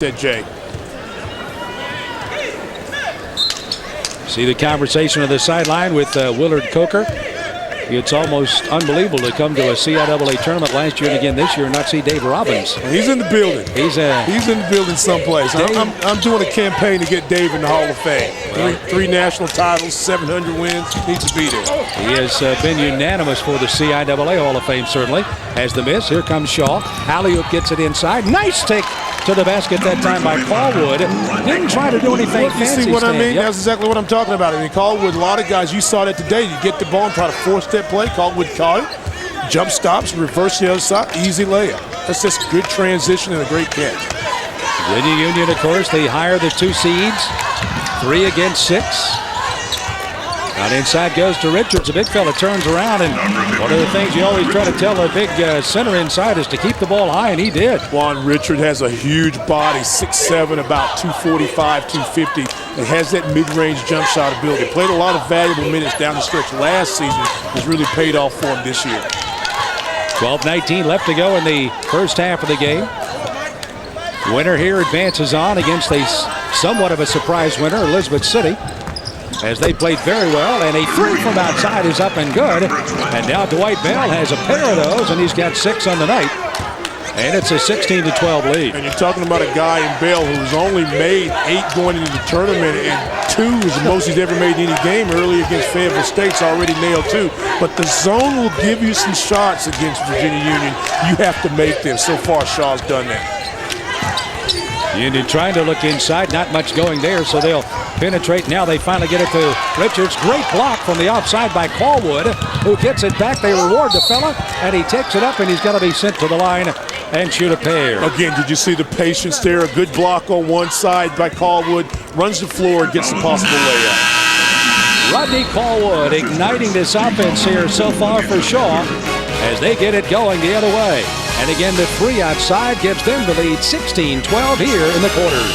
Said Jay. See the conversation on the sideline with Willard Coker. It's almost unbelievable to come to a CIAA tournament last year and again this year and not see Dave Robbins. He's in the building. He's in the building someplace. I'm doing a campaign to get Dave in the Hall of Fame. Three national titles, 700 wins. Needs to be there. He has been unanimous for the CIAA Hall of Fame, certainly. Has the miss. Here comes Shaw. Alley-oop gets it inside. Nice take to the basket that time by Callwood. Didn't try to do anything fancy. You see what I mean? Yep. That's exactly what I'm talking about. I mean, Callwood, a lot of guys, you saw that today. You get the ball and try to force that play. Callwood caught it. Jump stops, reverse the other side. Easy layup. That's just good transition and a great catch. Virginia Union, of course, they hire the 2 seeds. 3 against 6. Out inside goes to Richards. The big fella turns around, and one of the things you always try to tell a big center inside is to keep the ball high, and he did. Juan Richard has a huge body, 6'7", about 245, 250, and has that mid-range jump shot ability. Played a lot of valuable minutes down the stretch last season. Has really paid off for him this year. 12-19 left to go in the first half of the game. Winner here advances on against a somewhat of a surprise winner, Elizabeth City, as they played very well, and a 3 from outside is up and good. And now Dwight Bell has a pair of those, and he's got 6 on the night. And it's a 16-12 lead. And you're talking about a guy in Bell who's only made 8 going into the tournament, and 2 is the most he's ever made in any game. Early against Fayetteville State's already nailed 2. But the zone will give you some shots against Virginia Union. You have to make them. So far, Shaw's done that. Union trying to look inside, not much going there, so they'll penetrate. Now they finally get it to Richards. Great block from the outside by Callwood, who gets it back. They reward the fella, and he takes it up, and he's going to be sent to the line and shoot a pair. Again, did you see the patience there? A good block on one side by Callwood. Runs the floor and gets the possible layup. Rodney Callwood igniting this offense here so far for Shaw as they get it going the other way. And again, the 3 outside gives them the lead, 16-12 here in the quarters.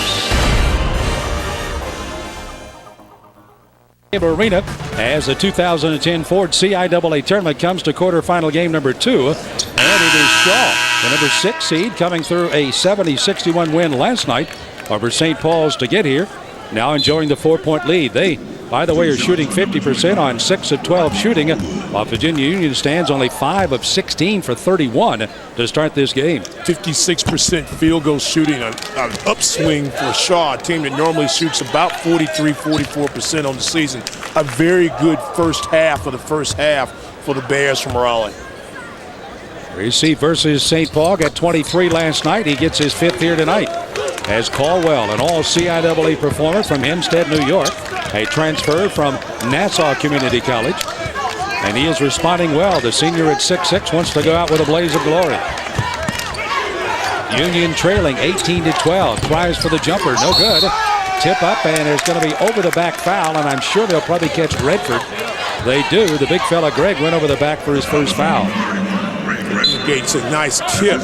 Arena as the 2010 Ford CIAA tournament comes to quarterfinal game number 2. And it is Shaw, the number 6 seed, coming through a 70-61 win last night over St. Paul's to get here. Now enjoying the 4-point lead. They, by the way, are shooting 50% on 6 of 12 shooting, while Virginia Union stands only 5 of 16 for 31 to start this game. 56% field goal shooting, an upswing for Shaw, a team that normally shoots about 43-44% on the season. A very good first half of the first half for the Bears from Raleigh. Receive versus St. Paul, got 23 last night. He gets his 5th here tonight. As Caldwell, an all-CIAA performer from Hempstead, New York, a transfer from Nassau Community College. And he is responding well. The senior at 6'6" wants to go out with a blaze of glory. Union trailing 18-12. Tries for the jumper, no good. Tip up, and there's going to be over the back foul, and I'm sure they'll probably catch Redford. They do. The big fella Greg went over the back for his first foul. Gates a nice tip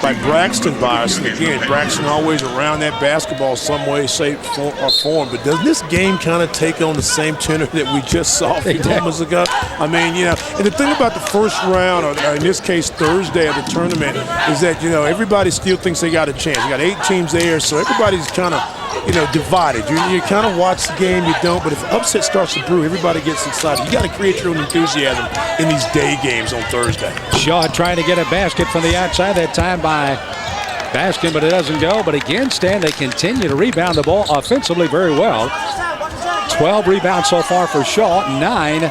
by Braxton Byers. And again, Braxton always around that basketball some way, shape, or form. But doesn't this game kind of take on the same tenor that we just saw a few moments ago? I mean, you know, and the thing about the first round, or in this case Thursday of the tournament, is that, you know, everybody still thinks they got a chance. You got 8 teams there, so everybody's kind of, you know, divided. You kind of watch the game, you don't. But if upset starts to brew, everybody gets excited. You got to create your own enthusiasm in these day games on Thursday. Shaw trying to get a basket from the outside that time by Baskin, but it doesn't go. But again, Stan, they continue to rebound the ball offensively very well. 12 rebounds so far for Shaw, 9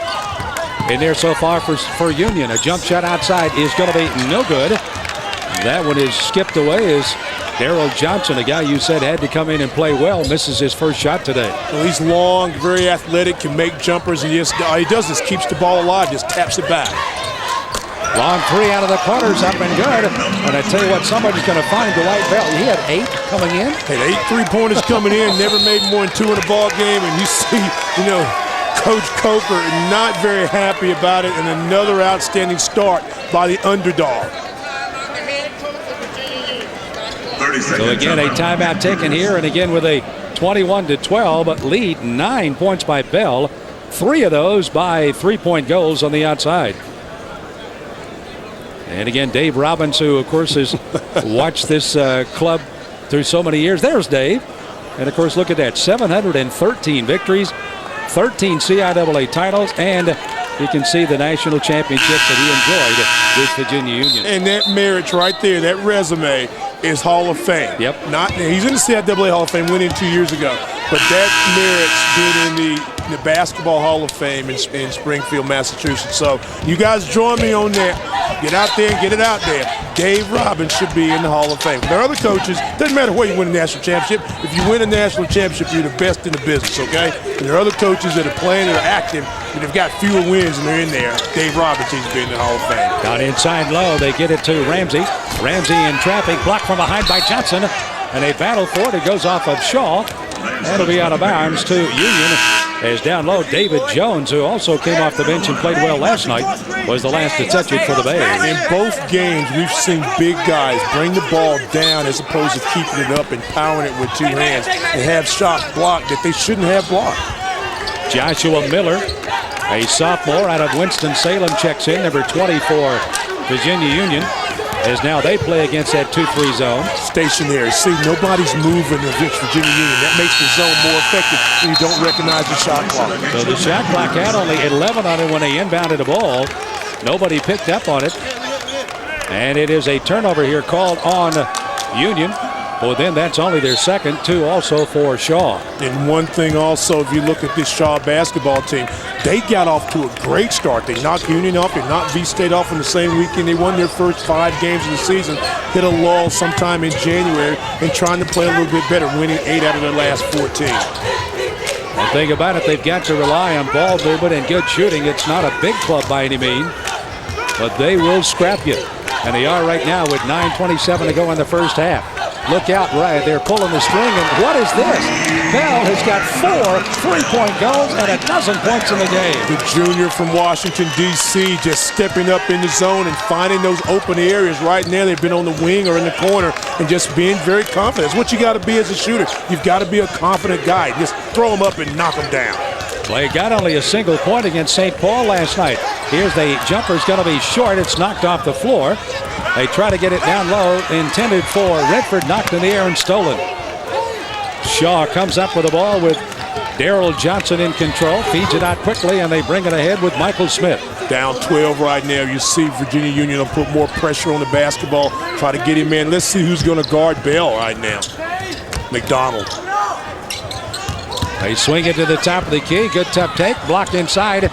in there so far for Union. A jump shot outside is going to be no good. That one is skipped away as Darrell Johnson, a guy you said had to come in and play well, misses his first shot today. Well, he's long, very athletic, can make jumpers, and all he does is keeps the ball alive, just taps it back. Long 3 out of the corners, up and good. And I tell you what, somebody's going to find Dwight Bell. He had 8 coming in. Had 8 3-pointers coming in, never made more than 2 in a ball game, and you see, you know, Coach Coker not very happy about it, and another outstanding start by the underdog. So again, a timeout taken here, and again with a 21-12 lead, 9 points by Bell, 3 of those by 3-point goals on the outside. And again, Dave Robbins, who of course has watched this club through so many years. There's Dave. And, of course, look at that. 713 victories, 13 CIAA titles, and you can see the national championships that he enjoyed with Virginia Union. And that marriage right there, that resume is Hall of Fame. Yep. He's in the CIAA Hall of Fame, went in 2 years ago. But that merits being in the Basketball Hall of Fame in Springfield, Massachusetts. So you guys join me on that. Get out there and get it out there. Dave Robbins should be in the Hall of Fame. There are other coaches. Doesn't matter where you win a national championship. If you win a national championship, you're the best in the business, okay? And there are other coaches that are playing, that are active, and have got fewer wins and they're in there. Dave Robbins needs to be in the Hall of Fame. Down inside low, they get it to Ramsey. Ramsey in traffic, blocked from behind by Johnson. And they battle for it. It goes off of Shaw. That'll be out of bounds to Union. As down low, David Jones, who also came off the bench and played well last night, was the last to touch it for the Bears. In both games, we've seen big guys bring the ball down as opposed to keeping it up and powering it with two hands and have shots blocked that they shouldn't have blocked. Joshua Miller, a sophomore out of Winston-Salem, checks in, number 20 for Virginia Union, as now they play against that 2-3 zone. Stationary. See, nobody's moving against Virginia Union. That makes the zone more effective when you don't recognize the shot clock. So the shot clock had only 11 on it when they inbounded the ball. Nobody picked up on it. And it is a turnover here called on Union. Well, then that's only their second, 2 also for Shaw. And one thing also, if you look at this Shaw basketball team, they got off to a great start. They knocked Union off. They knocked V-State off in the same weekend. They won their first 5 games of the season, hit a lull sometime in January, and trying to play a little bit better, winning 8 out of their last 14. The thing about it, they've got to rely on ball movement and good shooting. It's not a big club by any means, but they will scrap you. And they are right now with 9:27 to go in the first half. Look out, right, they're pulling the string, and what is this? Bell has got 4 3-point goals and a dozen points in the game. The junior from Washington, D.C., just stepping up in the zone and finding those open areas right now. They've been on the wing or in the corner and just being very confident. That's what you got to be as a shooter. You've got to be a confident guy. Just throw them up and knock them down. Well, he got only a single point against St. Paul last night. Here's the jumper's going to be short. It's knocked off the floor. They try to get it down low, intended for Redford, knocked in the air and stolen. Shaw comes up with the ball with Daryl Johnson in control, feeds it out quickly, and they bring it ahead with Michael Smith. Down 12 right now. You see Virginia Union will put more pressure on the basketball, try to get him in. Let's see who's going to guard Bell right now. McDonald. They swing it to the top of the key. Good tough take. Blocked inside.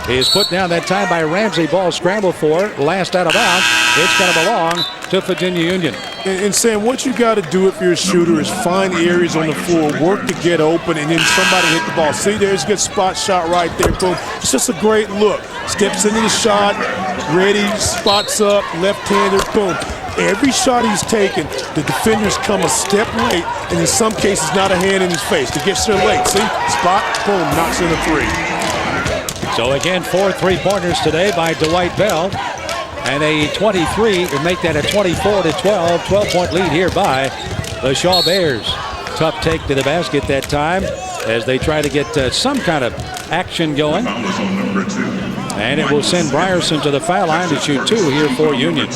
He is put down that time by Ramsey. Ball scrambled for. Last out of bounds. It's going to belong to Virginia Union. And Sam, what you got to do if you're a shooter is find areas on the floor, work to get open, and then somebody hit the ball. See, there's a good spot shot right there. Boom. It's just a great look. Steps into the shot, ready, spots up, left-hander, boom. Every shot he's taken, the defenders come a step late, and in some cases, not a hand in his face. He gets there late. See, spot, boom, knocks in a 3. So again, 4 3-pointers today by Dwight Bell. And a 23 to make that a 24-12, 12-point lead here by the Shaw Bears. Tough take to the basket that time as they try to get some kind of action going. And it will send Brierson to the foul line to shoot 2 here for Union.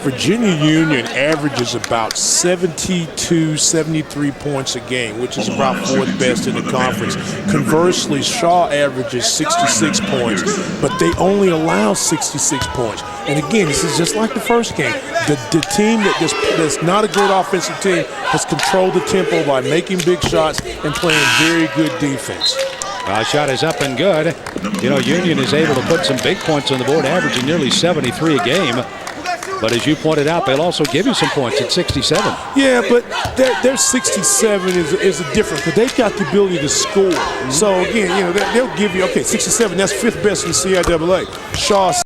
Virginia Union averages about 72, 73 points a game, which is about 4th best in the conference. Conversely, Shaw averages 66 points, but they only allow 66 points. And again, this is just like the first game. The team that's not a great offensive team has controlled the tempo by making big shots and playing very good defense. Shot is up and good. You know, Union is able to put some big points on the board, averaging nearly 73 a game. But as you pointed out, they'll also give you some points at 67. Yeah, but their 67 is a difference because they've got the ability to score. So, again, you know, they'll give you, okay, 67, that's 5th best in the CIAA. Shaw